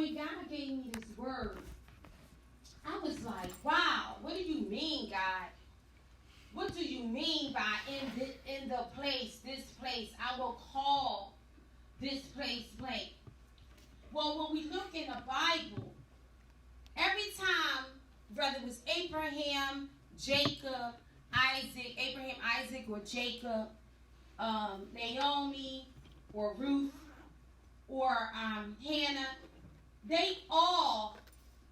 when God gave me this word, I was like, wow, what do you mean, God? What do you mean by in the place, this place? I will call this place blank. Well, when we look in the Bible, every time, whether it was Abraham, Jacob, Isaac or Jacob, Naomi or Ruth or Hannah, they all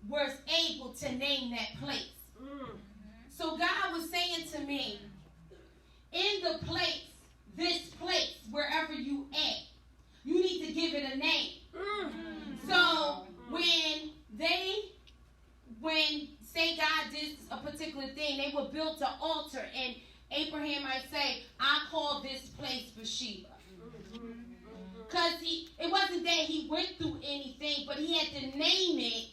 was able to name that place. So God was saying to me, in the place, this place, wherever you at, you need to give it a name. So when say God did a particular thing, they would build an altar, and Abraham might say, I call this place Bathsheba. Because it wasn't that he went through anything, but he had to name it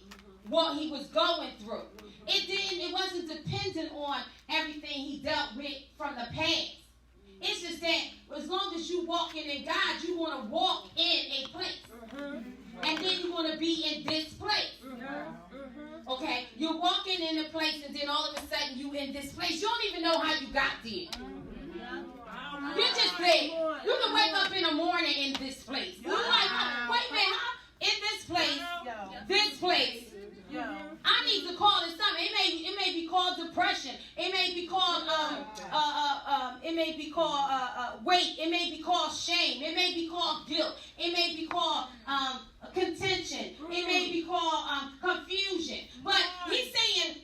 what he was going through. It wasn't dependent on everything he dealt with from the past. It's just that as long as you walking in God, you want to walk in a place. And then you want to be in this place. Okay? You're walking in a place, and then all of a sudden you in this place. You don't even know how you got there. You're just there. You can wake up in the morning in this place. You're like, wait a minute, huh? In this place, I need to call it something. It may be called depression. It may be called weight. It may be called shame. It may be called guilt. It may be called contention. It may be called confusion. But he's saying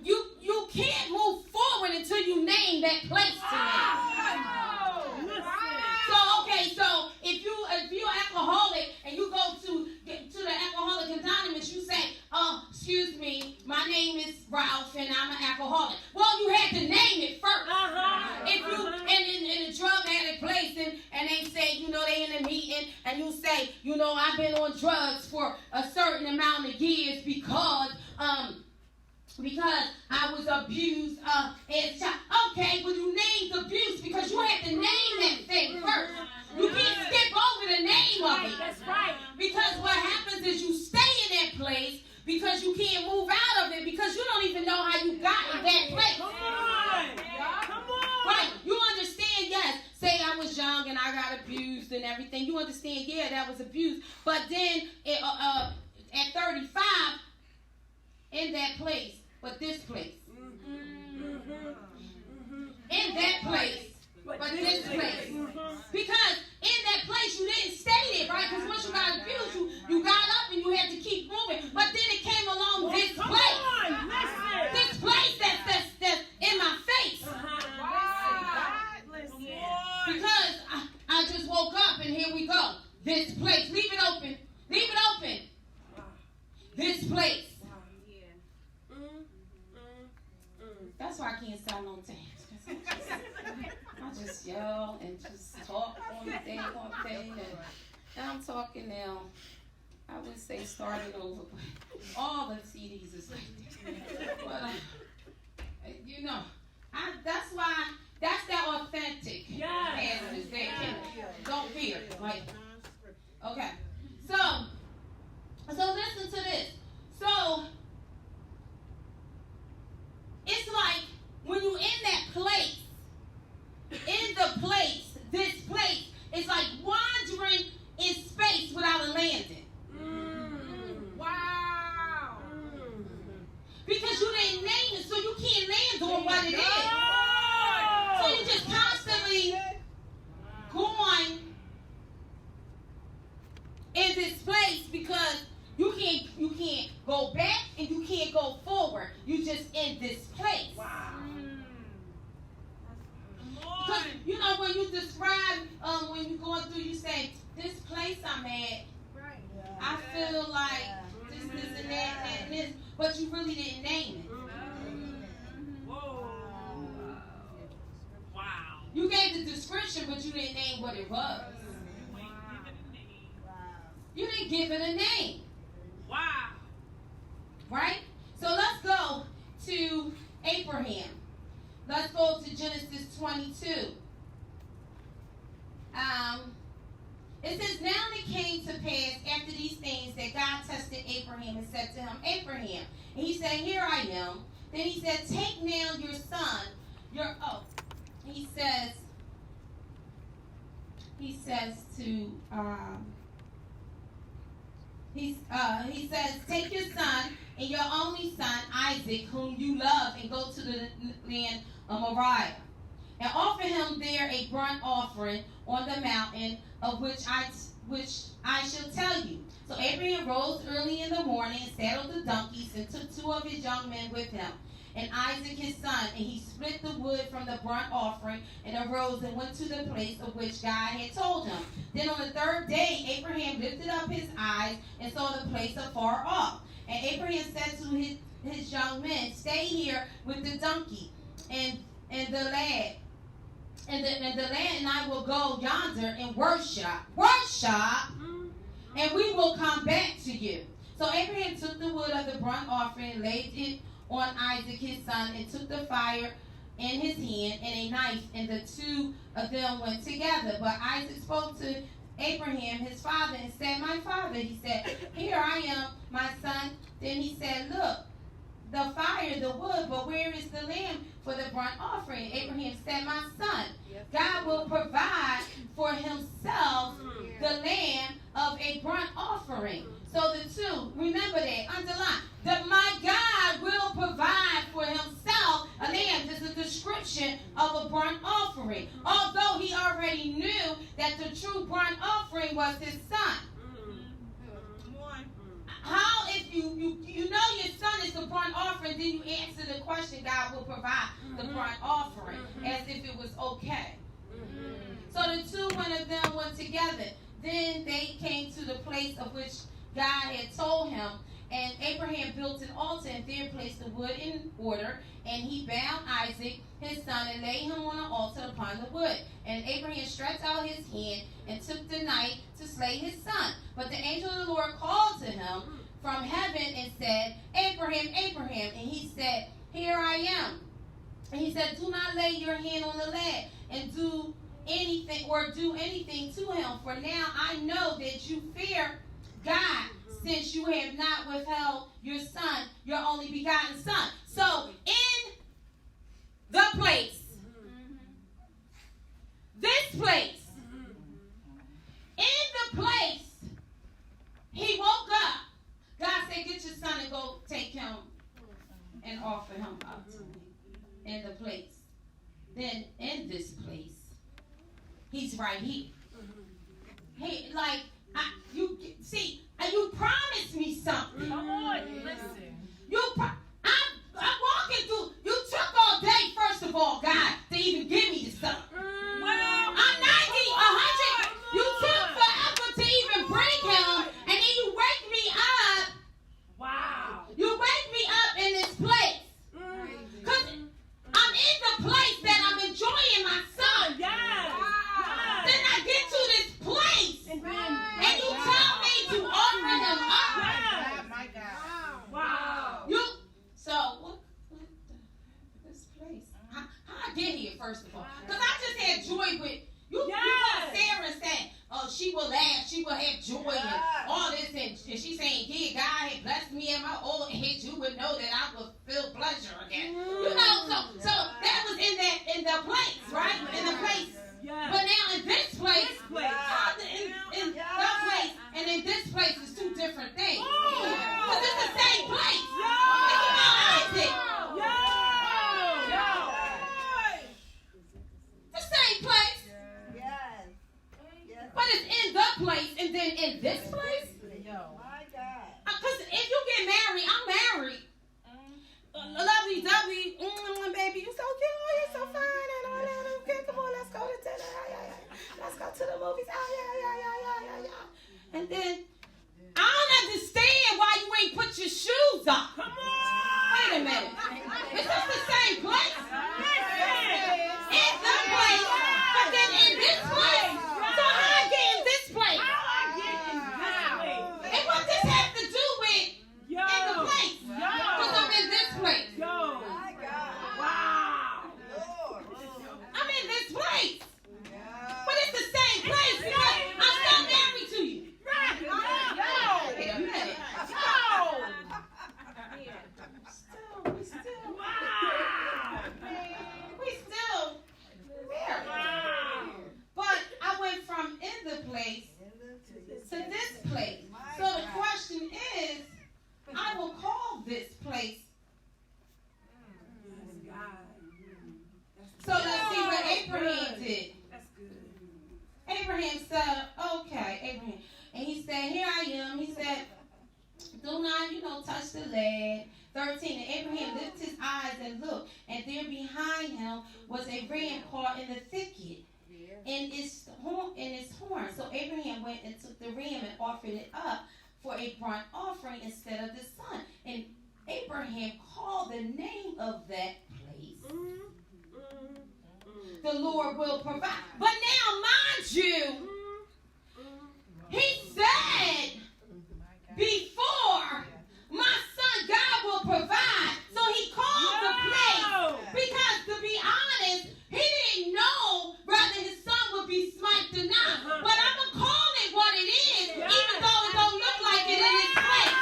you can't move forward until you name that place to me. So if you're alcoholic and you go to the Alcoholic Anonymous, you say, excuse me, my name is Ralph and I'm an alcoholic. Well, you had to name it first. If you in a drug addict place and they say, they in a meeting and you say, I've been on drugs for a certain amount of years because I was abused as a child. Okay, well, you named abuse because you had to name that thing first. You can't skip over the name of it. That's right. Because what happens is you stay in that place because you can't move out of it because you don't even know how you got in that place. Come on. Right. You understand, yes. Say I was young and I got abused and everything. You understand, yeah, that was abuse. But then at 35, in that place, but this place. In that place, but this place. Because in that place you didn't stay there, right? Because once you got abused, you got up and you had to keep moving. But then it came along this place. This place that's in my face. Because I just woke up and here we go. This place. Leave it open. Leave it open. This place. That's why I can't sound on time. I just yell and just talk on the day, and I'm talking now. I would say starting over, but all the CDs is like that. But that's why that's that authentic answers that don't fear. Like, okay, so listen to this. So it's like when you're in that place, this place, it's like wandering in space without a landing. Wow. Because you didn't name it, so you can't land on what it is. So you're just constantly going in this place because you can't go back and you can't go forward. You just in this place. Wow. Because when you describe when you're going through, you say, this place I'm at, I feel like this and that and this, but you really didn't name it. Whoa. Wow. You gave the description, but you didn't name what it was. You didn't give it a name. Wow. Right? So let's go to Abraham. Let's go to Genesis 22. It says, now it came to pass after these things that God tested Abraham and said to him, Abraham. And he said, here I am. Then he said, take now your son, he says take your son and your only son, Isaac, whom you love, and go to the land of Moriah. And offer him there a burnt offering on the mountain of which I shall tell you. So Abraham rose early in the morning and saddled the donkeys and took 2 of his young men with him, and Isaac his son, and he split the wood from the burnt offering and arose and went to the place of which God had told him. Then on the 3rd day Abraham lifted up his eyes and saw the place afar off. And Abraham said to his young men, stay here with the donkey and the lad. And the lad and I will go yonder and worship, and we will come back to you. So Abraham took the wood of the burnt offering and laid it on Isaac his son, and took the fire in his hand and a knife, and the 2 of them went together. But Isaac spoke to Abraham his father and said, my father. He said, here I am, my son. Then he said, look, the fire, the wood, but where is the lamb for the burnt offering? Abraham said, my son, God will provide for himself the lamb of a burnt offering. So the 2, remember that, underline, that my God will provide for himself a lamb. This is a description of a burnt offering. Although he already knew that the true burnt offering was his son. How, if you know your son is the burnt offering, then you answer the question, God will provide the burnt offering, as if it was okay. So the 2 of them went together. Then they came to the place of which God had told him, and Abraham built an altar and there placed the wood in order, and he bound Isaac his son and laid him on the altar upon the wood. And Abraham stretched out his hand and took the knife to slay his son. But the angel of the Lord called to him from heaven and said, Abraham, Abraham. And he said, here I am. And he said, do not lay your hand on the lad and do anything to him, for now I know that you fear God, since you have not withheld your son, your only begotten son. So in the place, this place, in the place, he woke up. God said, get your son and go take him and offer him up to me in the place. Then in this place, he's right here. Hey, like, you promised me something. Come on, listen. I'm walking through. You took all day, first of all, God, to even give me the stuff. I'm 90, 100. You took forever to even bring him, and then you wake me up. Wow. You wake me up in this place. Because I'm in the place that I'm enjoying my son. Yes. Then I get to this place, and you tell me to offer him up. Yes. My God. Wow. So what this place? How I get here, first of all? Because I just had joy with you. Yes. You got Sarah saying, oh, she will laugh, she will have joy, and all this, and she's saying, yeah, God had blessed me at my old age. You would know that I would feel pleasure again. You know, so that was in the place, right? In the place. Yes. But now in this place, in Yes. the place and in this place is 2 different things. Oh. Because it's the same place. Yo. Think about Isaac. The same place. Yes. But it's in the place and then in this place. My God. Because if you get married, I'm married. Lovey dovey, baby, you so cute, you're so fine, and all that. Okay, come on, let's go to dinner. Let's go to the movies. And then I don't understand why you ain't put your shoes on. Come on. Wait a minute. Is this the same place? In the place, but then in this place. So how I get in this place? And what this has to do with in the place? Because I'm in this place. My God. Wow. Lord. I'm in this place. Yeah. But it's the same place because I'm still married to you. to this place. So the question is, I will call this place. So let's see what Abraham did. Abraham said, okay, Abraham. And he said, here I am. He said, do not, touch the lad. 13. And Abraham lifted his eyes and looked, and there behind him was a ram caught in the thicket in its horn. So Abraham went and took the ram and offered it up for a burnt offering instead of the son. And Abraham called the name of that place, the Lord will provide. But now, mind you, he said before, my son God will provide. So he called the place because, to be honest, he didn't know whether his son would be smite or not. But I'm going to call it what it is, even though it don't look like it in this place.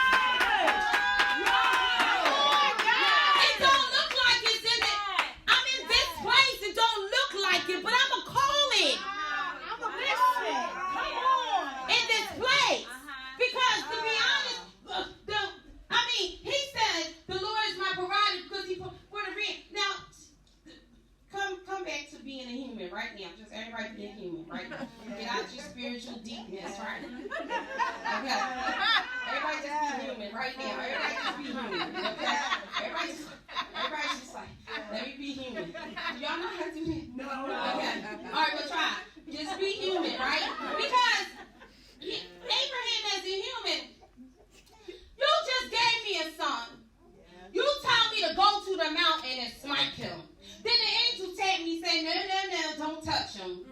It don't look like it's in it. I'm in this place. It don't look like it, but I'm going to call it. I'm a listen. Come on. In this place. Because, to be honest, he said, the Lord is my provider because he put the ring. Now, come back to being a human right now. Just everybody being human right now. Get out your spiritual deepness right now. Okay. Everybody just be human right now. Everybody just be human. Okay. Everybody's just like, let me be human. Y'all know how to do that? No. Okay. All right, we'll try. Just be human, right? Because Abraham as a human, you just gave me a son. You told me to go to the mountain and smite him. Then the angel tapped me, say, no, don't touch him.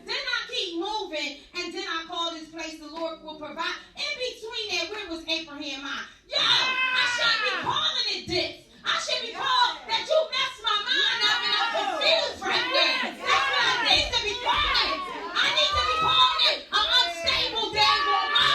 Then I keep moving, and then I call this place the Lord will provide. In between that, where was Abraham at? Yo, I shouldn't be calling it this. I should be called that you messed my mind up and I'm confused right there. That's what I need to be calling. I need to be calling it an unstable daggone mind.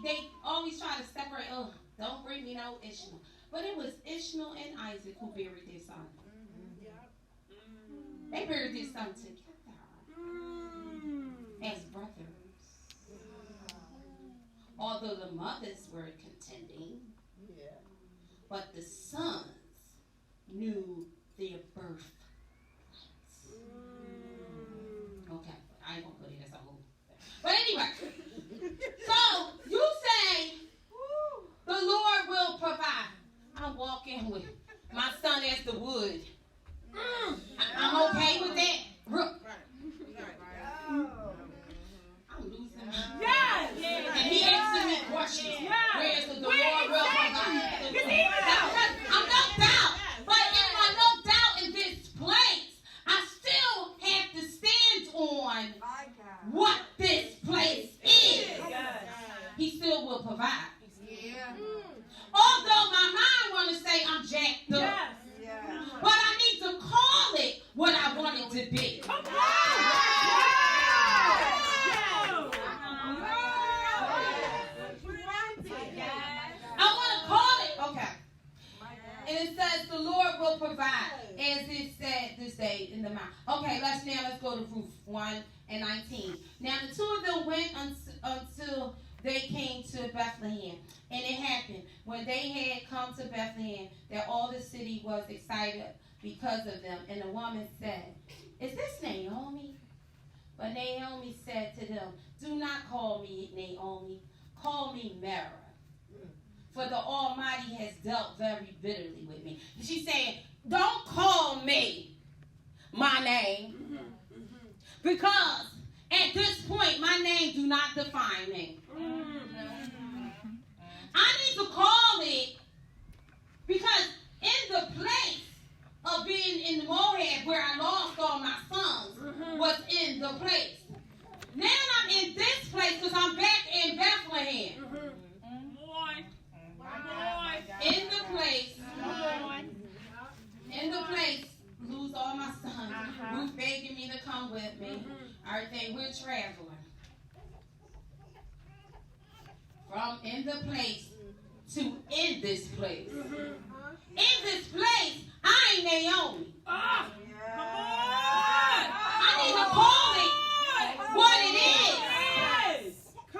They always try to separate, don't bring me no Ishmael. But it was Ishmael and Isaac who buried their son. They buried their son together as brothers. Although the mothers were contending, but the sons knew their birth. Okay, I ain't gonna put it as a whole. But anyway, so you say the Lord will provide. I'm walking with my son as the wood. I'm okay with that. I'm losing my. Yes. And he asking me questions. Yes. Where's the Lord will provide? I'm knocked out. But if I'm knocked out in this place, I still have to stand on what this place is. He still will provide. Although my mind want to say I'm jacked up. But I need to call it what I want it to be. I want to call it, okay. And it says the Lord will provide, as it said this day in the mount. Okay, let's go to Ruth 1:19. Now the two of them went until they came to Bethlehem. And it happened, when they had come to Bethlehem, that all the city was excited because of them. And the woman said, is this Naomi? But Naomi said to them, do not call me Naomi. Call me Mara. for the Almighty has dealt very bitterly with me. She's saying, don't call me my name, because at this point, my name do not define me. I need to call it, because in the place of being in Moab, where I lost all my sons, was in the place. Now I'm in this place because I'm back in Bethlehem. In the place, lose all my sons. Who's begging me to come with me? Everything, we're traveling. From in the place to in this place. In this place, I ain't Naomi. I need to call it what it is. I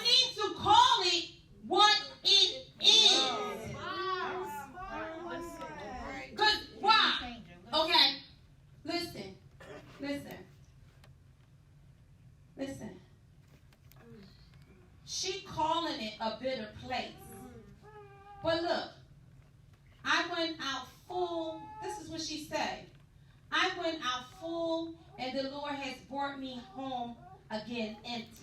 need to call it what it is. Because why? Okay. Listen. She calling it a bitter place. But look, I went out full. This is what she said. I went out full, and the Lord has brought me home again empty.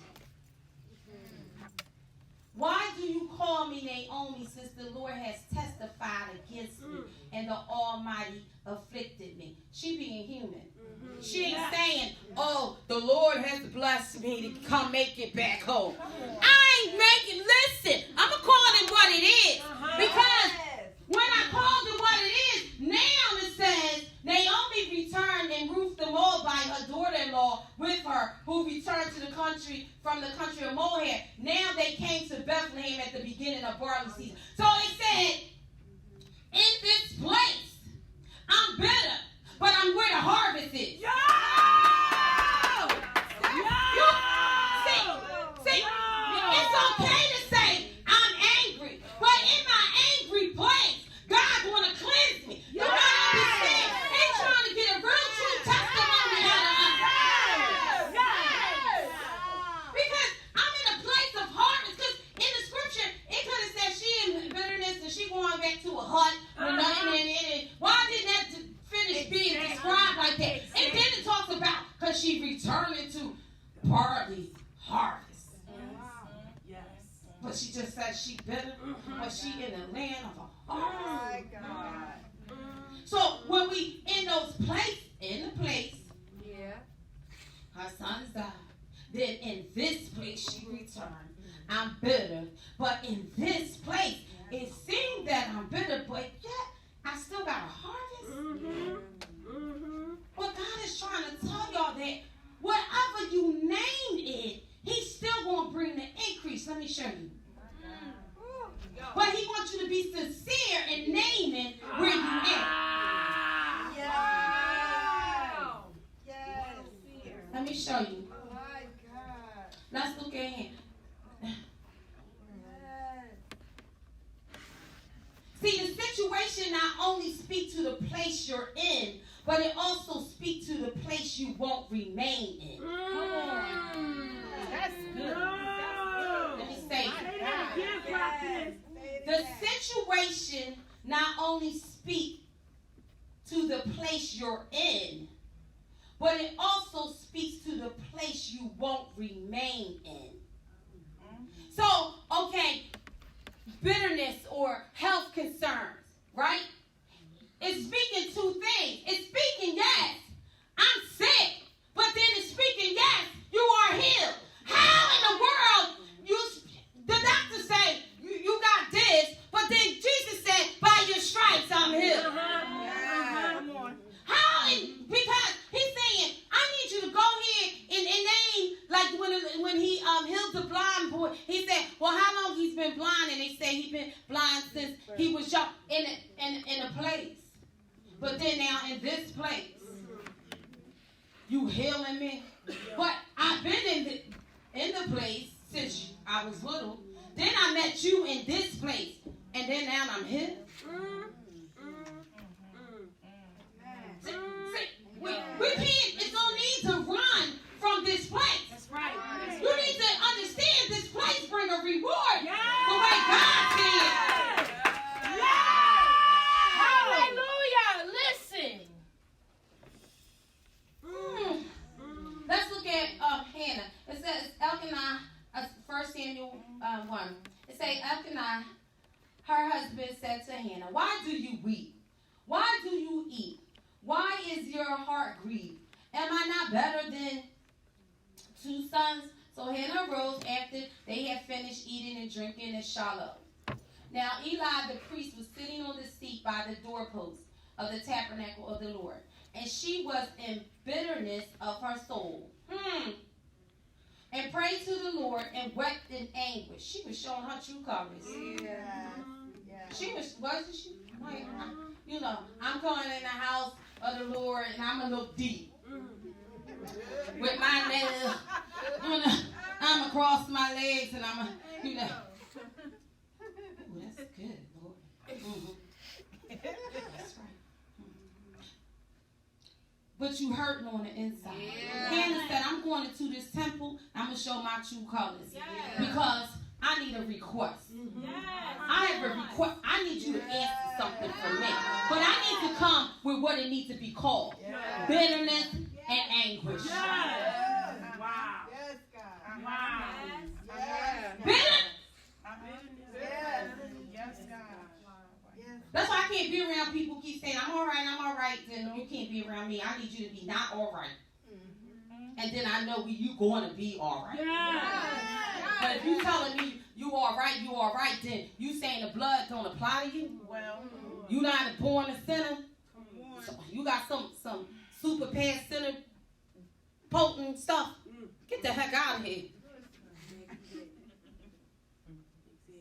Why do you call me Naomi, since the Lord has testified against me and the Almighty afflicted me? She being human. She ain't saying, oh, the Lord has blessed me to come make it back home. I ain't making, listen, I'm going to call it what it is. Because when I called it what it is, now it says, Naomi returned, and Ruth the Moabite, her daughter-in-law, with her, who returned to the country, from the country of Moab. Now they came to Bethlehem at the beginning of barley season. So it said, in this place, I'm bitter, but I'm where the harvest is. See, it's okay to say I'm angry, but in my angry place, God want to cleanse me. You gotta understand, they're trying to get a real true testimony out of us. Because I'm in a place of harvest. Because in the scripture, it could have said she in bitterness and she going back to a hut with nothing in it. Why didn't that finish being described like that? And then it talks about because she returning to barley harvest. But she just said she bitter, but she in the land of a harvest. So when we in those in the place, her sons died. Then in this place she returned. I'm bitter, but in this place it seemed that I'm bitter, but yet I still got a harvest. But God is trying to tell y'all that whatever you name it, He's still going to bring the increase. Let me show you. But He wants you to be sincere in naming where you at. Let me show you. Let's look at Him. See, the situation not only speaks to the place you're in, but it also speaks to the place you won't remain in. That's good. Let me say it. The situation not only speaks to the place you're in, but it also speaks to the place you won't remain in. So, okay, bitterness or health concerns, right? It's speaking two things. It's speaking, yes, I'm sick, but then it's speaking, yes, you are healed. How in the world the doctor say you got this, but then Jesus said, by your stripes I'm healed. Because He's saying, I need you to go here and name, like when He healed the blind boy, He said, well, how long he's been blind? And they say he's been blind since he was young, in a place. But then now in this place, you healing me? But I've been in the place since I was little. Then I met you in this place, and then now I'm here. We can't. It's no need to run from this place. That's right. You need to understand this place bring a reward. The way God Why do you eat? Why is your heart grieved? Am I not better than 2 sons? So Hannah arose after they had finished eating and drinking in Shiloh. Now Eli the priest was sitting on the seat by the doorpost of the tabernacle of the Lord, and she was in bitterness of her soul. And prayed to the Lord and wept in anguish. She was showing her true colors. She wasn't she? Like, I'm going in the house of the Lord and I'm gonna look deep with my nails. I'm gonna cross my legs and I'm gonna, Ooh, that's good, Lord. That's right. But you hurting on the inside. Hannah said, I'm going into this temple. I'm going to show my true colors. Because I need a request. I have a request. I need you to ask something for me. But I need to come with what it needs to be called. Bitterness and anguish. Wow. Yes, God. Wow. Bitter. Yes, God. That's why I can't be around people who keep saying, I'm all right. Then you can't be around me. I need you to be not all right. And then I know you going to be all right. But if you telling me you all right, then you saying the blood don't apply to you? Well, You not born a sinner? So you got some super past sinner potent stuff? Get the heck out of here.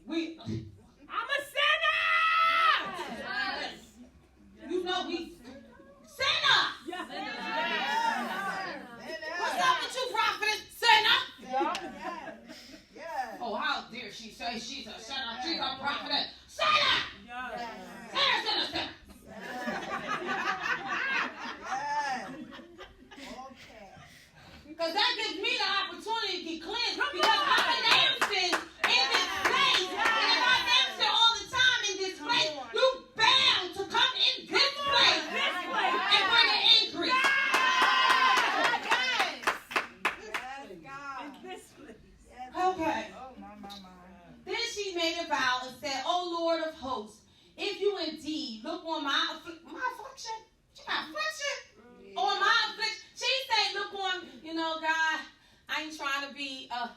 I'm a sinner! We sinner. What's up with you, prophetess? Sinner. Oh, how dare she say she's a sinner? She's a prophetess. Sinner. Sinner. Because that gives me the opportunity to get cleansed. Because I'm an absent in this place. And if I'm absent all the time in this place, you bound to come in this place and bring an increase. Okay. Then she made a vow and said, O Lord of hosts, if you indeed look on my affliction, she got affliction? On my affliction. She said, look on, God, I ain't trying to be, God,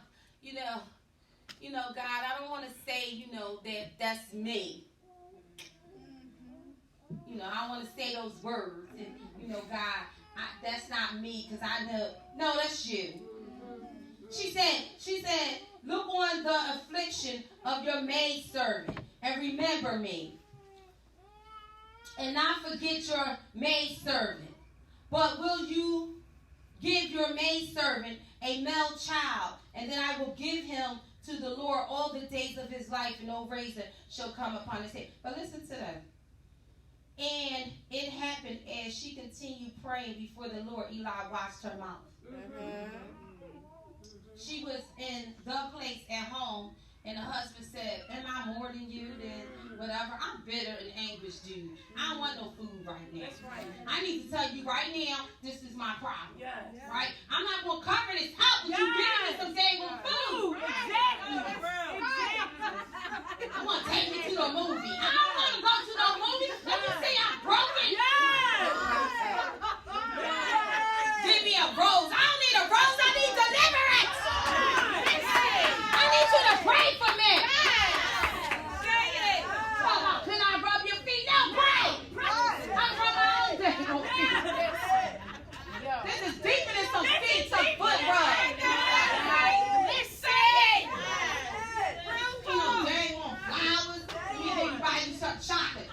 I don't want to say, that's me. I want to say those words. And, God, that's not me because I know. No, that's you. She said, look on the affliction of your maidservant and remember me. And not forget your maidservant. But will you give your maidservant a male child, and then I will give him to the Lord all the days of his life, and no razor shall come upon his head. But listen to that. And it happened as she continued praying before the Lord, Eli watched her mouth. She was in the place at home, and the husband said, am I more than you? Then whatever. I'm bitter and anguish, dude. I don't want no food right now. I need to tell you right now, this is my problem. Right? I'm not going to cover this up with you giving me some dang food. I want to take me to the movie. I don't want to go to the movie. Let me see I'm broken. Give me a rose. I don't need a rose. I need deliverance. I need you to pray for me. Come on, can I rub your feet? No, pray. I'm from my own day. This is deeper than some feet, some foot rub. Listen. They want flowers. You buy you some chocolate.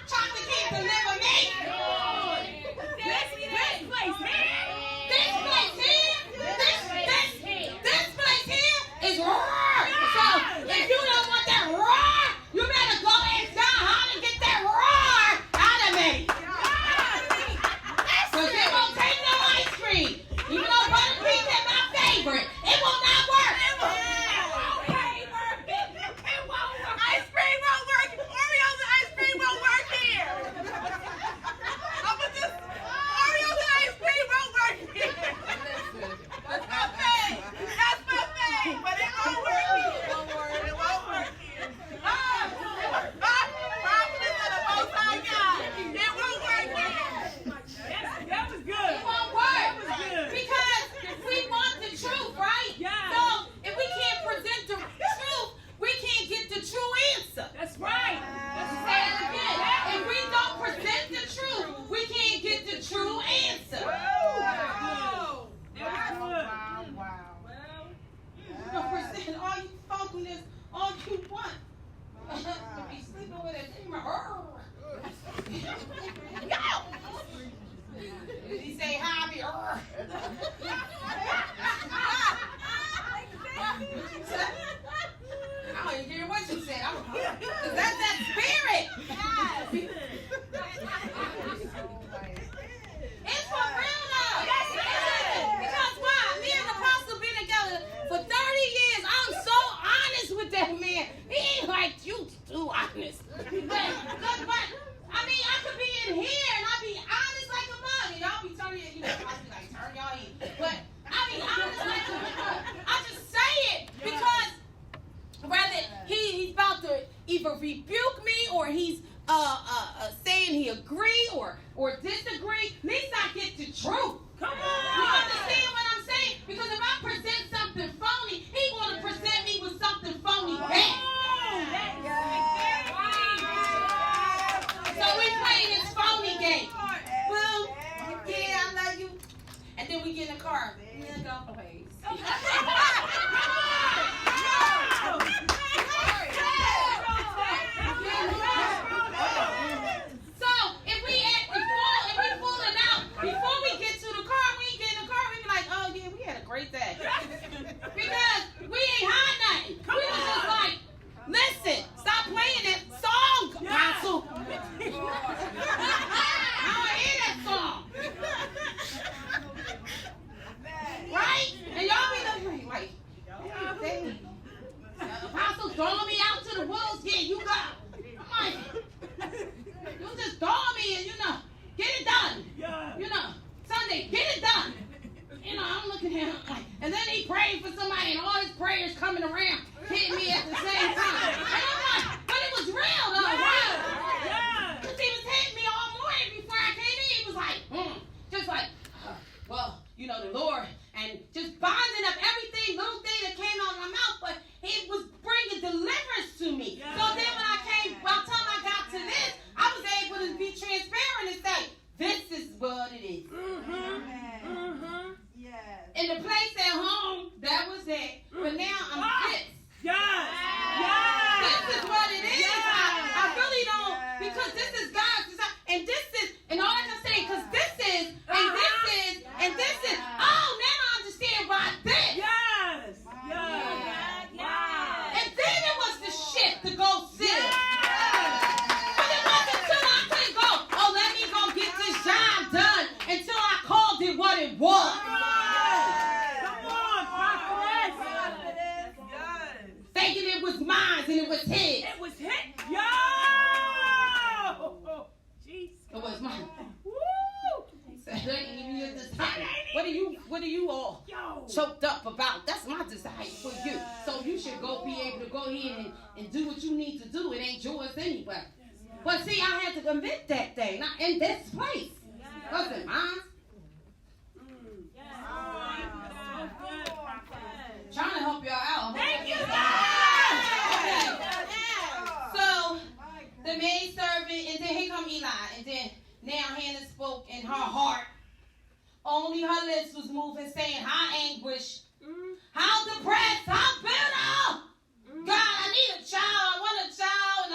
or disagree, at least I get the truth. Come on. You understand what I'm saying? Because if I present something phony, he want to present me with something phony back. So we play this phony game. Well, yeah, I love you. And then we get in the car. Let's go away. So if we fooling out before we get to the car, we get in the car, we be like, oh yeah, we had a great day. Because we ain't hide nothing. We was just like, listen, stop playing that song, Apostle. I don't hear that song. Right? And y'all be looking like, hey, Apostle throwing me out to the wolves. Yeah, you got. I'm like, you just throw me and, get it done. Sunday, get it done. I'm looking at him like, and then he prayed for somebody and all his prayers coming around, hitting me at the same time. And I'm like, but it was real though, right? Because he was hitting me all morning before I came in. He was like, just like, well, the Lord, and just binding up everything, little thing that came out of my mouth, but it was bringing deliverance to me. So then when by the time I got to this, I was able to be transparent and say, this is what it is. Yes. In the place at home, that was it. But now I'm this. This is what it is. I really don't, because this is God's design. And this is, and all I can say, because this is, and this is, and this is. Oh, now I understand why this. And then it was the shift to go sit. But it wasn't until I couldn't go, oh, let me go get this job done, until I called it what it was. Thinking it was mine and it was his. It was his. Yo! Jesus. It was mine. Woo! What are you all choked up about? That's my desire for you. So you should be able to go ahead and do what you need to do. It ain't yours anyway. But see, I had to commit that thing. Not in this place. It wasn't mine. Trying to help y'all out. Thank you, Okay. So the maid servant, and then here come Eli, and then now Hannah spoke in her heart. Only her lips was moving, saying, how anguish, how depressed, how bitter. God, I need a child. I want a child,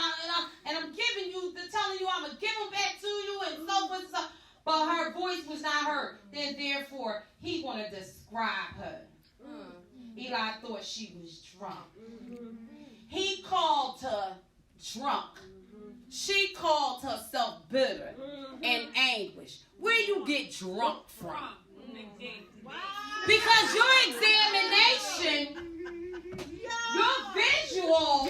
and I'm giving you, telling you I'm gonna give him back to you, and so forth. So. But her voice was not heard. Then therefore he wanted to describe her. Eli thought she was drunk. He called her drunk. She called herself bitter and anguish. Where you get drunk from? Because your examination, your visual,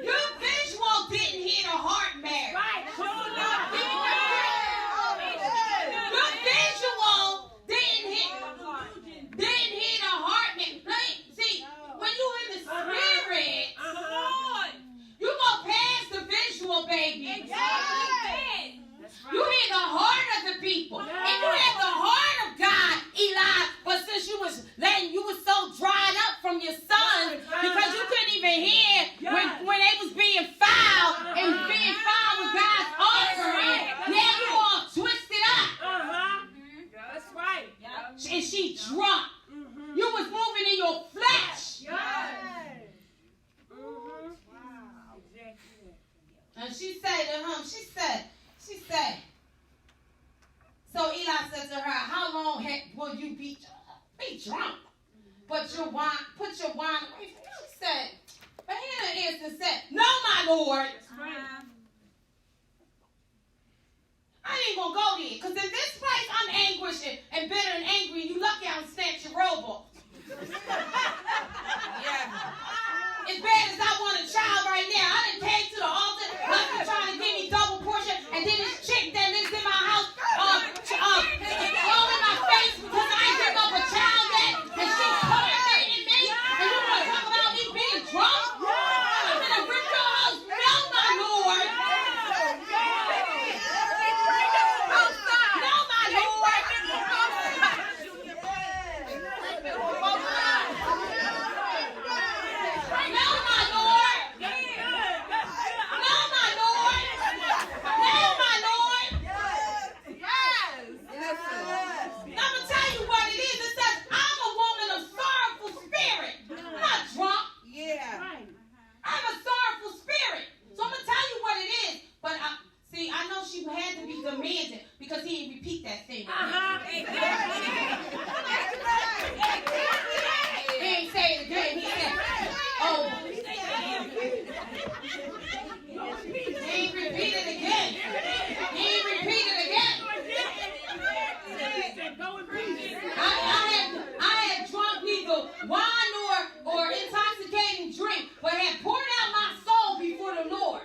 your visual didn't hit a heart matter. Your visual didn't hit a heart matter. See, when you in the spirit, you go past the visual, baby. You hit the heart of the people. And you had the heart of God, Eli. But since you was so dried up from your sons, because you couldn't even hear when they was being fouled and being fouled with God's offering. Now you all twisted up. That's right. And she drunk. You was moving in your flesh. And she said to him, she said, so Eli said to her, how long will you be drunk? But your wine, put your wine away from you. She said, but Hannah answered and said, no, my Lord. I ain't going to go there. Because in this place, I'm anguished and bitter and angry. You lucky I don't snatch your robe off. As bad as I want a child right now, I done came to the altar, husband trying to give me double portion, and then this chick that lives in my house, throwing my face because I ain't give up a child yet, and she's tormenting me, and you want to talk about me being drunk? I'm going to rip your house down, my Lord. commanded because he didn't repeat that thing. He ain't say it again. He said, oh. He ain't repeat it again. He ain't repeat it again. I had drunk neither wine or intoxicating drink, but had poured out my soul before the Lord.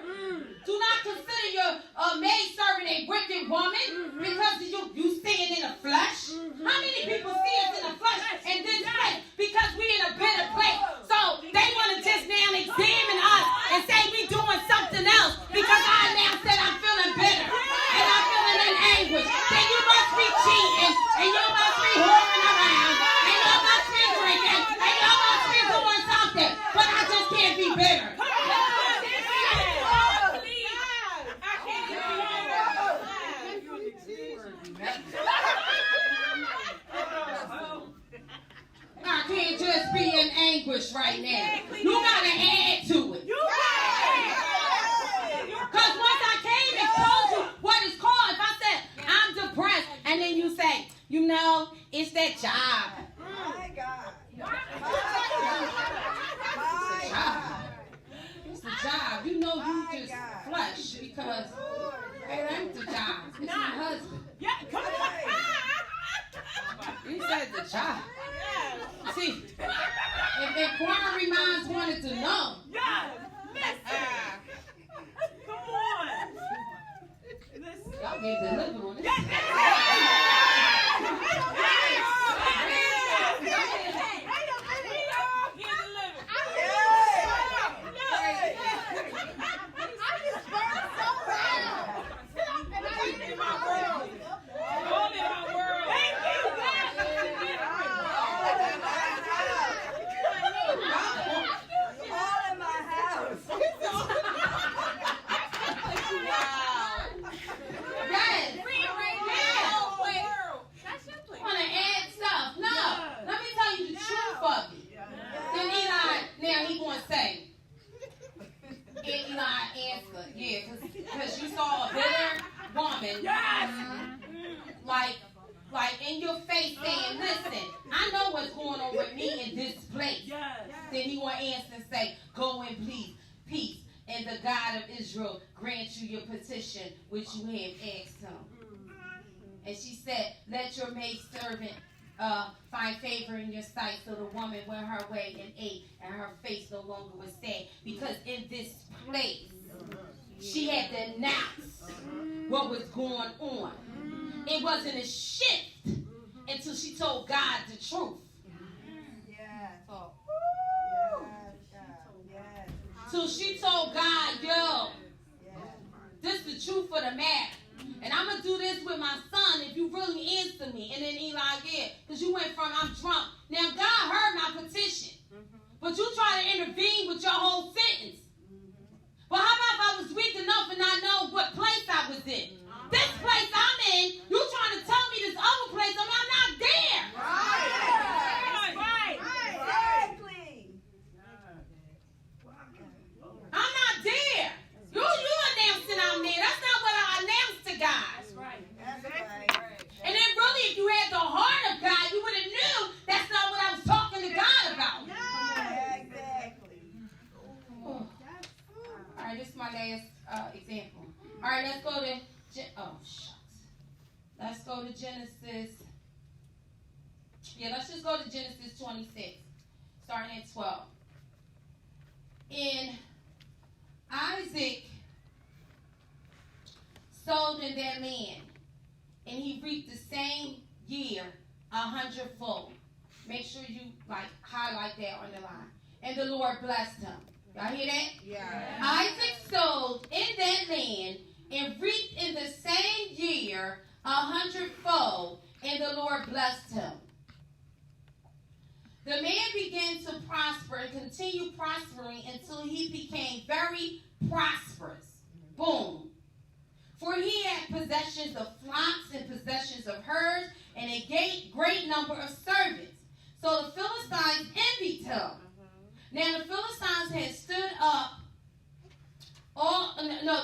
Do not consider your maidservant a wicked woman because you seeing in the flesh. How many people see us in the flesh in this place? Because we in a better place. So they want to just now examine us and say we doing something else because I now said I'm feeling bitter and I'm feeling in anguish. Then you must be cheating and you must be whoring around and you must be drinking and you must be doing something. But I just can't be bitter. I can't just be in anguish right now. You gotta add to it. Because once I came and told you what it's called, if I said I'm depressed, and then you say, you know, it's that job. My God. It's the job. You know you just flush because it ain't the job. It's my husband. Yeah, come on. He said the job. See, if Inquiry Minds wanted to know. Yeah, listen. Come on. Listen. Y'all get delivered on this. Because you saw a bitter woman, like in your face saying, listen, I know what's going on with me in this place. Then he will answer and say, go in peace, and the God of Israel grant you your petition which you have asked him. And she said, let your maidservant find favor in your sight. So the woman went her way and ate, and her face no longer was sad. Because in this place, she had to announce what was going on. It wasn't a shift until she told God the truth. So she told God, yo, this is the truth of the matter. And I'm going to do this with my son if you really answer me. And then Eli, yeah, because you went from I'm drunk. Now, God heard my petition. But you try to intervene with your whole sentence. But how about if I was weak enough and I know what place I was in? This place I'm in, you trying to tell me this other place, I'm not there. Right. Exactly. I'm not there. You announcing I'm there. That's not what I announced to God. That's right. And then really, if you had the heart of God, you would have knew that's not what I was talking to God about. Exactly. All right, this is my last example. All right, let's go to let's go to Genesis. Yeah, let's just go to Genesis 26, starting at 12. And Isaac sowed in that land, and he reaped the same year 100-fold. Make sure you highlight that on the line. And the Lord blessed him. Y'all hear that? Yeah. Isaac sowed in that land and reaped in the same year 100-fold, and the Lord blessed him. The man began to prosper and continued prospering until he became very prosperous. Boom. For he had possessions of flocks and possessions of herds and a great number of servants. So the Philistines envied him. Now the Philistines had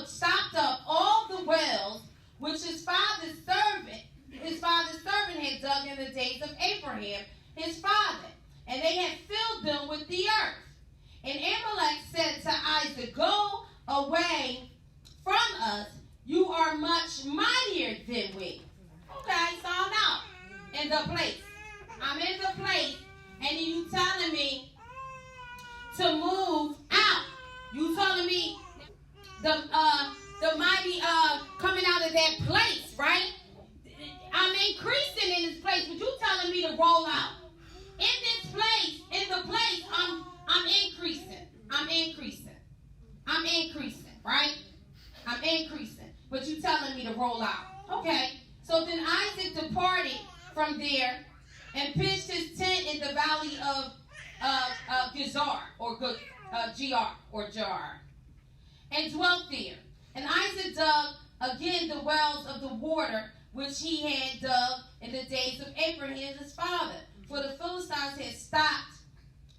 stopped up all the wells which his father his father, and they had filled them with the earth. And Amalek said to Isaac, go away from us, you are much mightier than we. Okay, so I'm out in the place. I'm in the place, and you telling me to move out. You telling me the mighty coming out of that place, right? I'm increasing in this place, but you telling me to roll out. In this place, in the place, I'm increasing. I'm increasing. I'm increasing, right? I'm increasing. But you telling me to roll out. Okay. So then Isaac departed from there and pitched his tent in the valley of Gerar, or Jar, and dwelt there. And Isaac dug again the wells of the water which he had dug in the days of Abraham his father. For the Philistines had stopped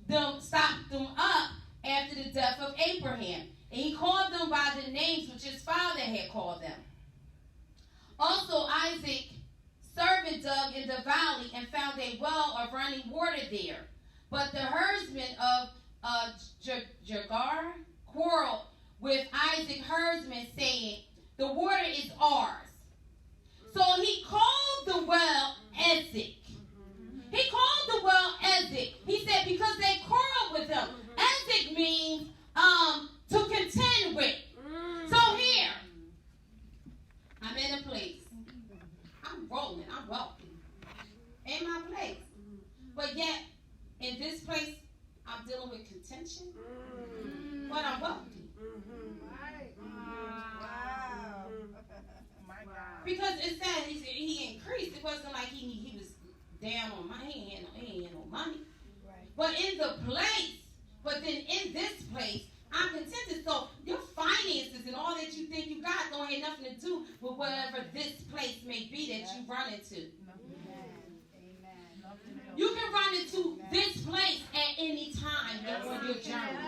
them up after the death of Abraham. And he called them by the names which his father had called them. Also Isaac's servant dug in the valley and found a well of running water there. But the herdsmen of Jagar quarreled with Isaac's herdsmen, saying, the water is ours. So he called the well Ezek. He called the well Ezek. He said because they quarreled with him. Ezek means to contend with. So here, I'm in a place. I'm rolling. I'm wealthy. In my place. But yet, in this place, I'm dealing with contention. But I'm wealthy. Wow. Because it said he increased. It wasn't like he was down on money. He ain't had no money. Right. But in the place, but then in this place, I'm contented. So your finances and all that you think you got don't have nothing to do with whatever this place may be that you run into. You can run into this place at any time on your journey.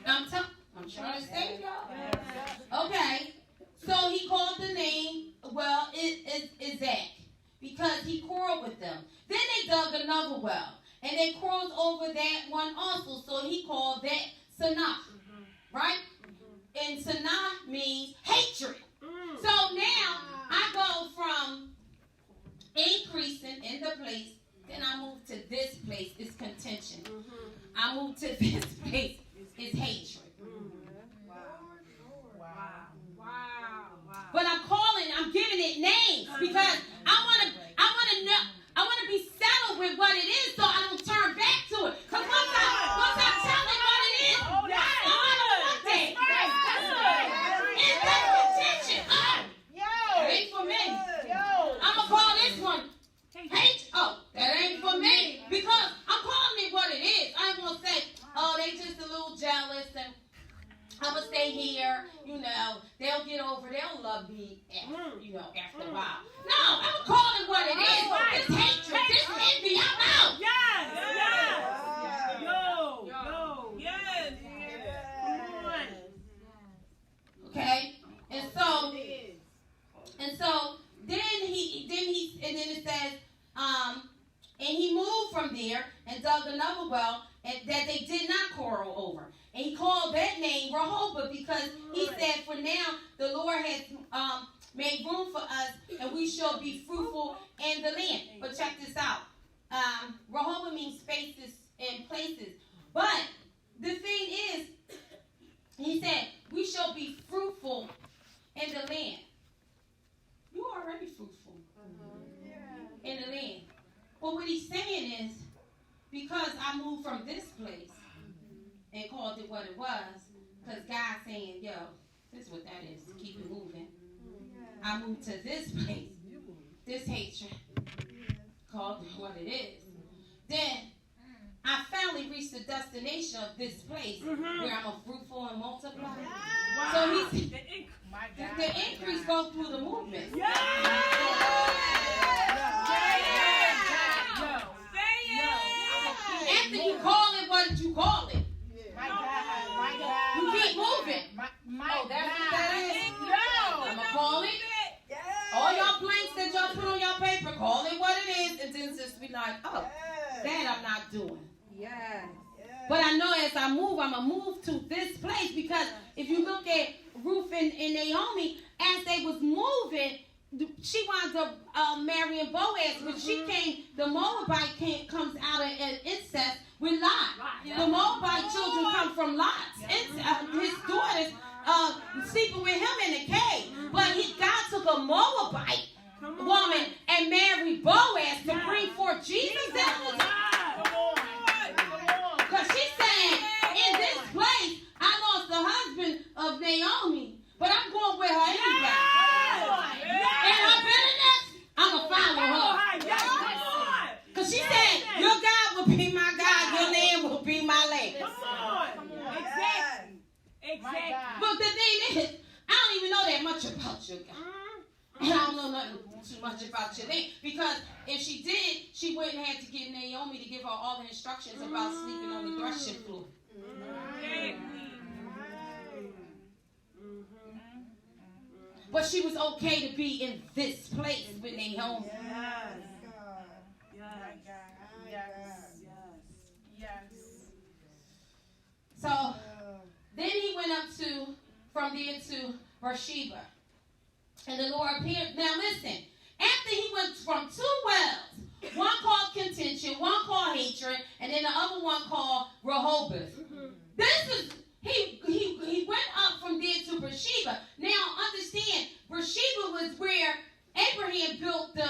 I'm trying to save y'all. Okay. So he called the name, well, Isaac, because he quarreled with them. Then they dug another well, and they quarreled over that one also. So he called that Sanah, right? And Sanah means hatred. So now I go from increasing in the place, then I move to this place, it's contention. I move to this place, it's hatred. But I'm giving it names because I want to be settled with what it is so I don't turn back to it. Because once I tell it what it is, I don't want that. It's that contention. That ain't for me. I'm going to call this one hate. That ain't for me. Because I'm calling it what it is. I ain't going to say, they just a little jealous and I'm going to stay here, they'll get over, they'll love me, after a while. No, I'm going to call it what it is. This hatred, this envy, I'm out. Yes. Yes. Okay? And so then it says, and he moved from there and dug another well and that they did not quarrel over. And he called that name Rehoboth because he said, for now the Lord has made room for us and we shall be fruitful in the land. But check this out. Rehoboth means spaces and places. But the thing is, he said, we shall be fruitful in the land. You are already fruitful in the land. But what he's saying is, because I moved from this place and called it what it was, because God's saying, this is what that is. Keep it moving. I moved to this place, this hatred, called it what it is. Then I finally reached the destination of this place where I'm a fruitful and multiply. So he's the increase goes through the movement. After you call it, what did you call it? You keep moving. That's what that is. I'm going to call it. All y'all blanks that y'all put on y'all paper, like, oh, that I'm not doing. Yes. But I know as I move, I'm going to move to this place, because if you look at Ruth and Naomi, as they was moving, she winds up marrying Boaz. When she came, the Moabite comes out of incest with Lot. The Moabite children come from Lot's. His daughters sleeping with him in the cave. But God took a Moabite woman and married Boaz to bring forth Jesus. Because she's saying, in this place, I lost the husband of Naomi, but I'm going with her anyway. And her bitterness, I'm going to follow her. Because she said, your God will be my God, your land will be my land. Exactly. But the thing is, I don't even know that much about your God. And I don't know nothing too much about your land. Because if she did, she wouldn't have to get Naomi to give her all the instructions about sleeping on the threshing floor. But she was okay to be in this place with Naomi. So then he went up from there to Beersheba. And the Lord appeared. Now listen, after he went from 2 wells, one called contention, one called hatred, and then the other one called Rehoboth. He went up from there to Beersheba. Now understand, Beersheba was where Abraham built the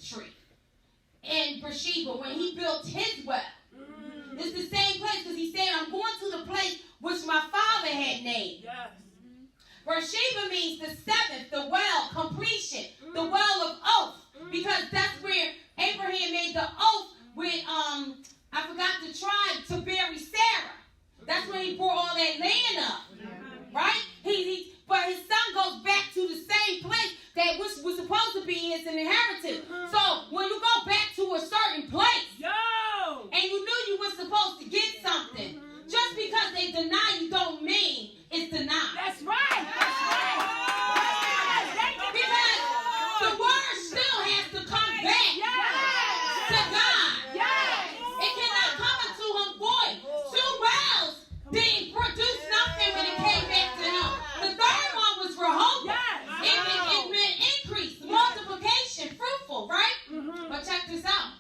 tree in Beersheba when he built his well. It's the same place, because he said, I'm going to the place which my father had named. Beersheba means the 7th, the well, completion, the well of oath, because that's where Abraham made the oath with, I forgot the tribe, to bury Sarah. That's when he brought all that land up, right? But his son goes back to the same place that was supposed to be his inheritance. So when you go back to a certain place, and you knew you were supposed to get something, just because they deny you don't mean it's denied. That's right. Because the word still has to come back to God. It cannot come into him void. 2 wells didn't produce nothing when it came back to him. The 3rd one was Rehoboth. It meant increase, multiplication, fruitful, right? But check this out.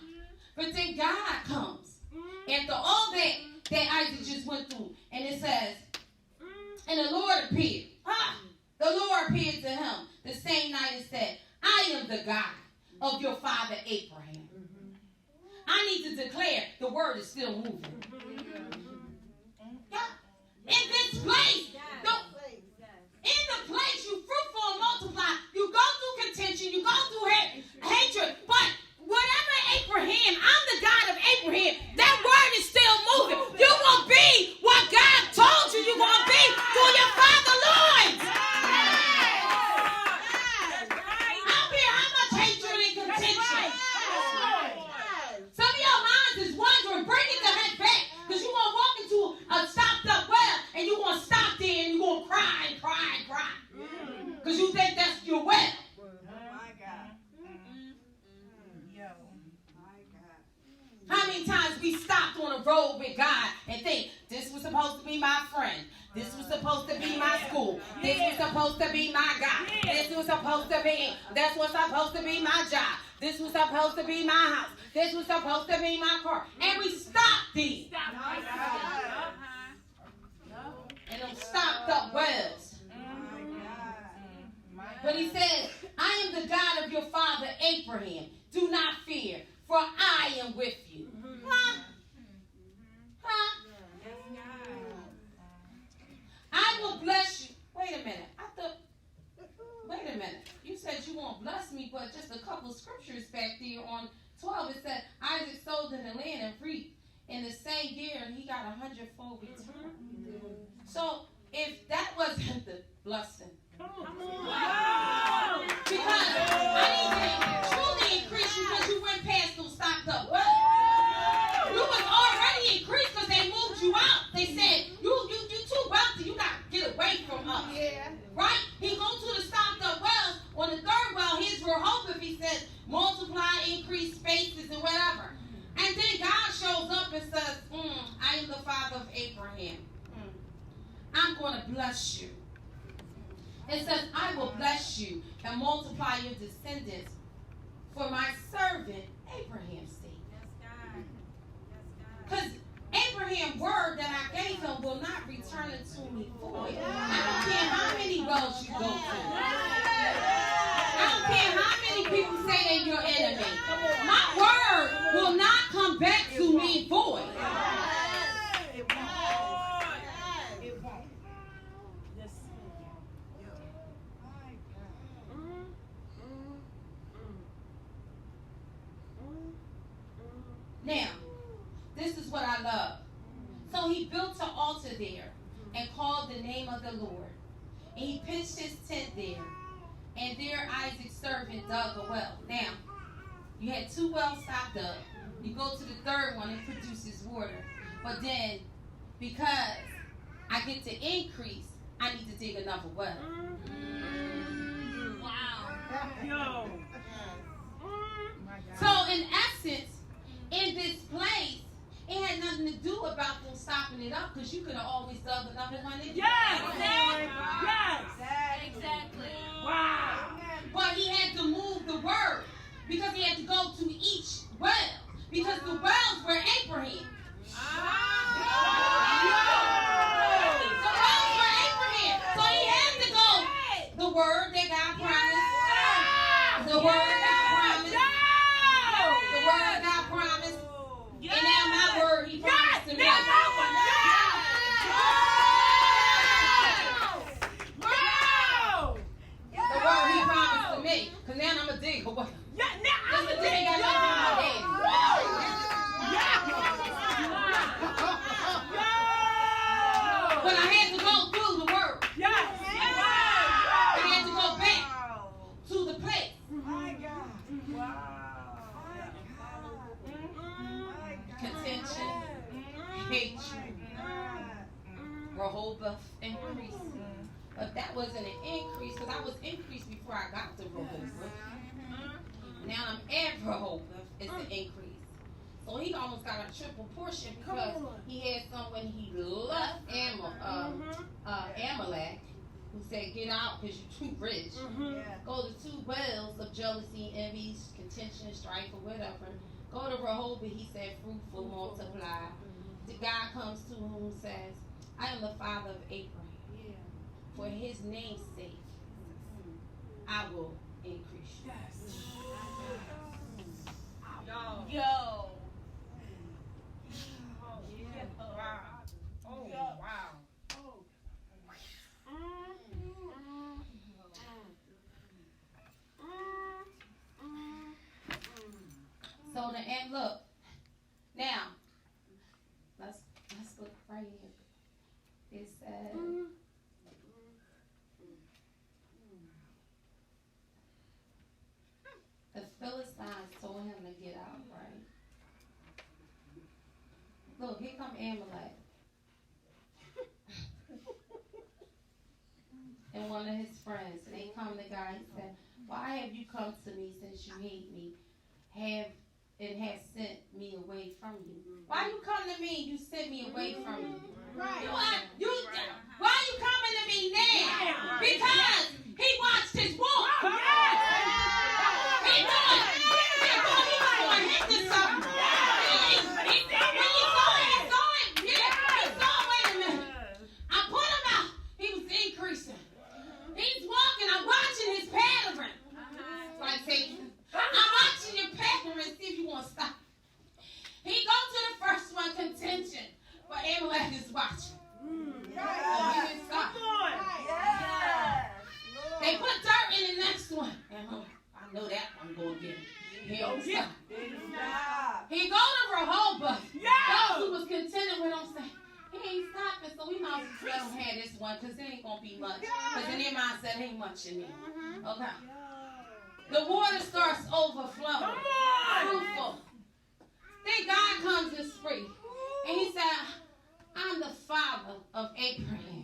But then God comes. After all that Isaac just went through, and it says, and the Lord appeared. The Lord appeared to him the same night and said, I am the God of your father Abraham. I need to declare the word is still moving. In this place, in the place you fruitful and multiply, you go through contention, you go through hatred, but whatever Abraham, I'm the God of Abraham, that word is still moving. You're going to be what God told you you're going to be through your father Lord. I don't care how much hatred and contention. Some of your minds is wondering, bring it the heck back, because you're going to walk into a stopped up well, and you're going to stop there, and you're going to cry and cry and cry, because you think that's your well. How many times we stopped on a road with God and think, this was supposed to be my friend. This was supposed to be my school. This was supposed to be my God. This was supposed to be, that's what's supposed to be my job. This was supposed to be my house. This was supposed to be my car. And we stopped these. And them stopped up wells. But he says, I am the God of your father Abraham. Do not fear, for I am with you. I will bless you. Wait a minute. Wait a minute. You said you won't bless me, but just a couple of scriptures back there on 12, it said, Isaac sowed in the land and reaped. In the same year, he got 100-fold return. So, if that wasn't the blessing, because I need to truly increase you because you went past those stocked up wells. You was already increased because they moved you out. They said, you too wealthy, you got to get away from us. Right? He goes to the stocked up wells. On the 3rd well, here's Rehoboth. He says, going to bless you. It says, I will bless you and multiply your descendants for my servant Abraham's sake. Because Abraham's word that I gave him will not return it to me void. I don't care how many wells you go to. I don't care how many people say they're your enemy. My word will not come back to me void. Now, this is what I love. So he built an altar there and called the name of the Lord. And he pitched his tent there. And there Isaac's servant dug a well. Now, you had 2 wells stopped up. You go to the third one, it produces water. But then, because I get to increase, I need to dig another well. Wow. Yo. So, in essence, in this place, it had nothing to do about them stopping it up, because you could have always dug another one in. Yes. Yes. Exactly. Wow. But he had to move the word, because he had to go to each well, because the wells were Abraham. The wells were Abraham. So he had to go. The word that God promised. The word God promised. The word God promised. And now my word he promised to me. The word he promised to me. Because now I'm a dig away. I'm a dig. I live with my daddy. But I had to go through the word. I had to go back to the place. My God. Contention, hatred, Rehoboth, increase. But that wasn't an increase, because I was increased before I got to Rehoboth. Now I'm at Rehoboth, it's an increase. So he almost got a triple portion, because he had some when he left Amalek, who said, get out because you're too rich. Go to 2 wells of jealousy, envy, contention, strife, or whatever. Go to Rehoboth, he said, fruitful, multiply. The God comes to him who says, I am the father of Abraham. For his name's sake, I will increase you. Yo. So the end, look. Now, let's look right here. It says, the Philistines told him to get out, right? Look, here come Amalek. And one of his friends, they come to God and said, why have you come to me since you hate me? Have sent me away from you. Why you come to me? You sent me away from you. Right. Why you coming to me now? Because he watched his walk. He thought he was going to hit this something. He saw it. Wait a minute. I put him out. He was increasing. He's walking. I'm watching his pattern. Like Satan. I'm watching your pattern and see if you want to stop. He go to the first one, contention. But Amalek is watching. He didn't stop. They put dirt in the next one. And I know that one going to get him. He don't stop. He go to Rehoboth. Those who was contented with him say, he ain't stopping, so we might as well let him have this one, because it ain't going to be much. Because in their mindset, ain't much in there. Okay. The water starts overflowing. Fruitful. Then God comes and spree. And he said, I'm the father of Abraham.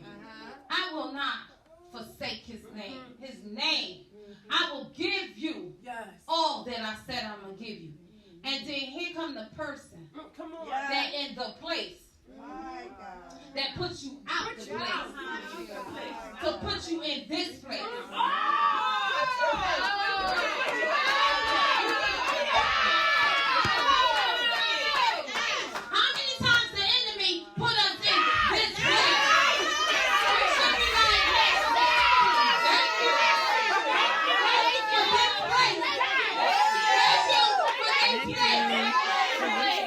I will not forsake his name. His name. I will give you all that I said I'm going to give you. And then here come the person that in the place that puts you out the place. to put you in this place. How many times the enemy put us in this place? We should be like, thank you for this place. Thank you for this place.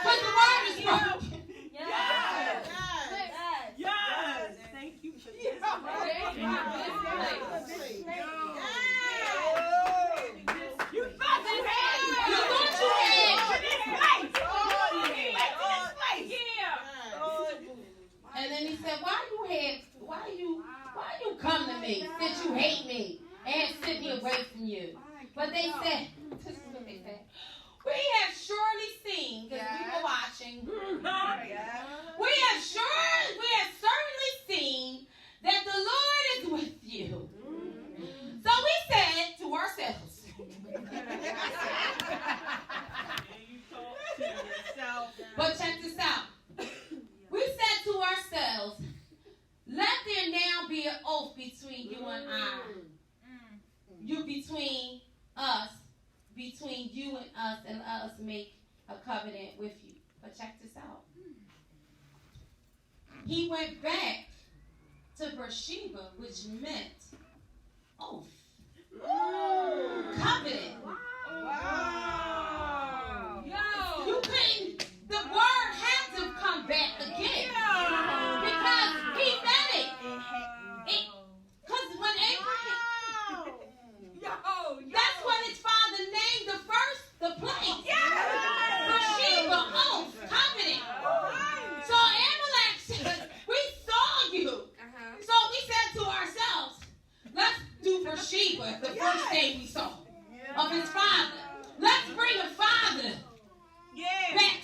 But the word is broken. Yes. Thank you for this. You thought you had. You thought you had. And then he said, why you come to me since you hate me and sit me away from you? But they said, this is what they said. We have surely seen, because we were watching. We have certainly seen that the Lord is with you. So we said to ourselves. But check this out. We said to ourselves, let there now be an oath between you and I. Between you and us, and let us make a covenant with you. But check this out. He went back to Beersheba, which meant oath. Covenant. Wow. You couldn't, the word had to come back again. Because he meant it. Because when Abraham, that's what his father named the place. Beersheba, oath, covenant. So Amalek said, we saw you. So we said to ourselves, let's do Beersheba, the first thing we saw of his father. Let's bring a father back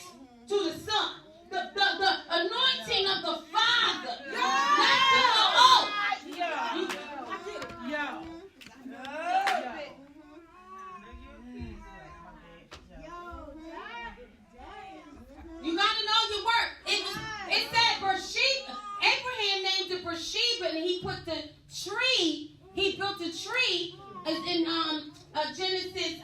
to the son. The anointing of the father. Let's do the oath. You gotta know your work. It said Beersheba. Abraham named it Beersheba, and he put the tree. He built a tree in Genesis.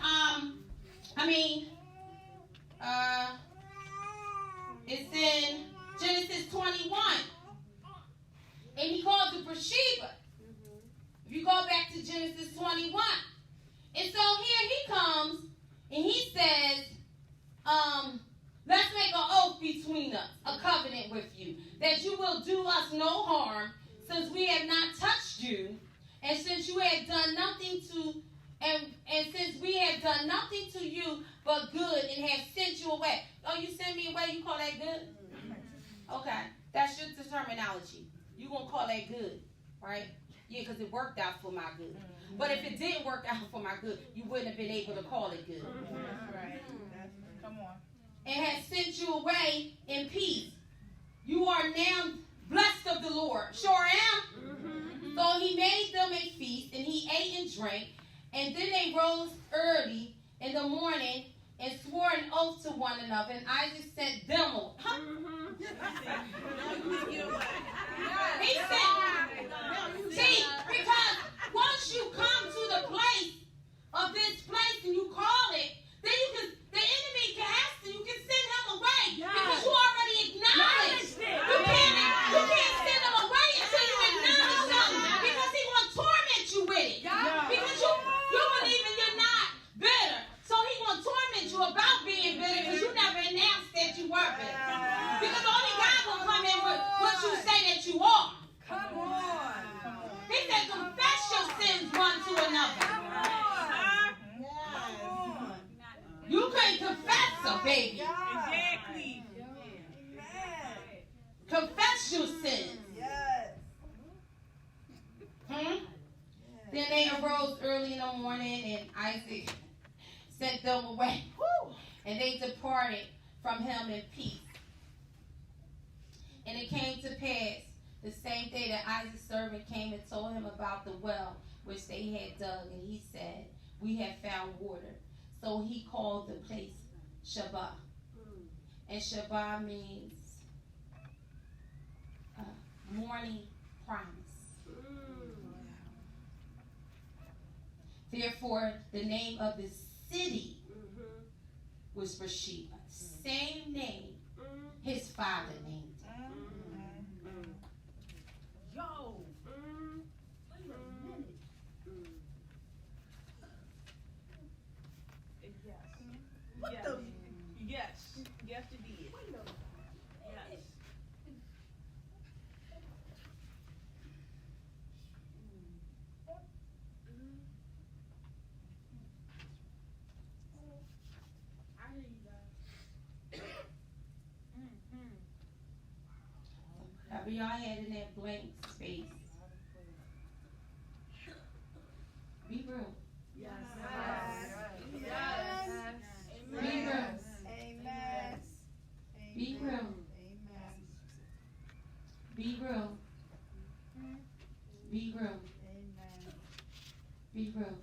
It's in Genesis 21, and he called it Beersheba. If you go back to Genesis 21, and so here he comes and he says, let's make an oath between us, a covenant with you, that you will do us no harm, since we have not touched you, and since you have done nothing to, and since we have done nothing to you but good, and have sent you away. Oh, you send me away? You call that good? Okay, that's your terminology. You gonna call that good, right? Yeah, because it worked out for my good. But if it didn't work out for my good, you wouldn't have been able to call it good. Right. Come on. And has sent you away in peace. You are now blessed of the Lord. Sure am. So he made them a feast, and he ate and drank. And then they rose early in the morning and swore an oath to one another. And Isaac sent them away. Huh? He said, see, because once you come to the place of this place and you call it, then the enemy can ask you can send him away because you already acknowledge. You can't send him away until you acknowledge something because he will torment you with it. Because you believe you're not bitter. So he will torment you about being bitter because you never announced that you were bitter. Because only God will come in with what you say that you are. Come on. He said, confess your sins one to another. You can't confess them, baby. Exactly. Confess your sins. Then they arose early in the morning, and Isaac sent them away. And they departed from him in peace. And it came to pass the same day that Isaac's servant came and told him about the well which they had dug, and he said, we have found water. So he called the place Shabbat. And Shabbat means morning promise. Therefore, the name of the city was Beersheba. Same name his father named it. Yo. Wait a minute. Yes. What the? Yes. Yes, it did. Wait a minute. Yes. I hear you guys. Whatever y'all had in that blank space. Be real. Yes. Be real. Amen. Be real. Amen. Be real. Be real. Amen. Be real.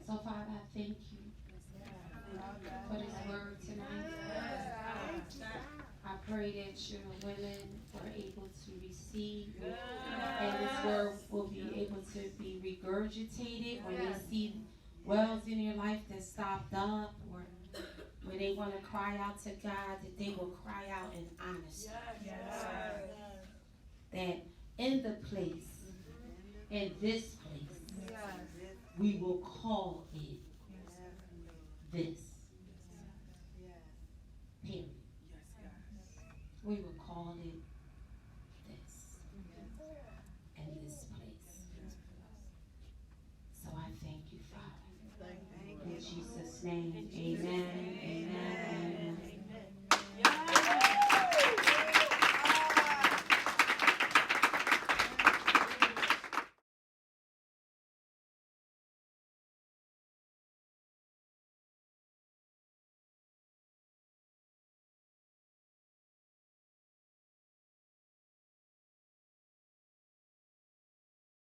So, Father, I thank you for this word tonight. I pray that your women were able to receive, and this word will be able to be regurgitated when they see wells in your life that stopped up, or when they want to cry out to God, that they will cry out in honesty. That in the place, in this place, we will call it this. Period. We will call it this. And this place. So I thank you, Father. In Jesus' name, amen.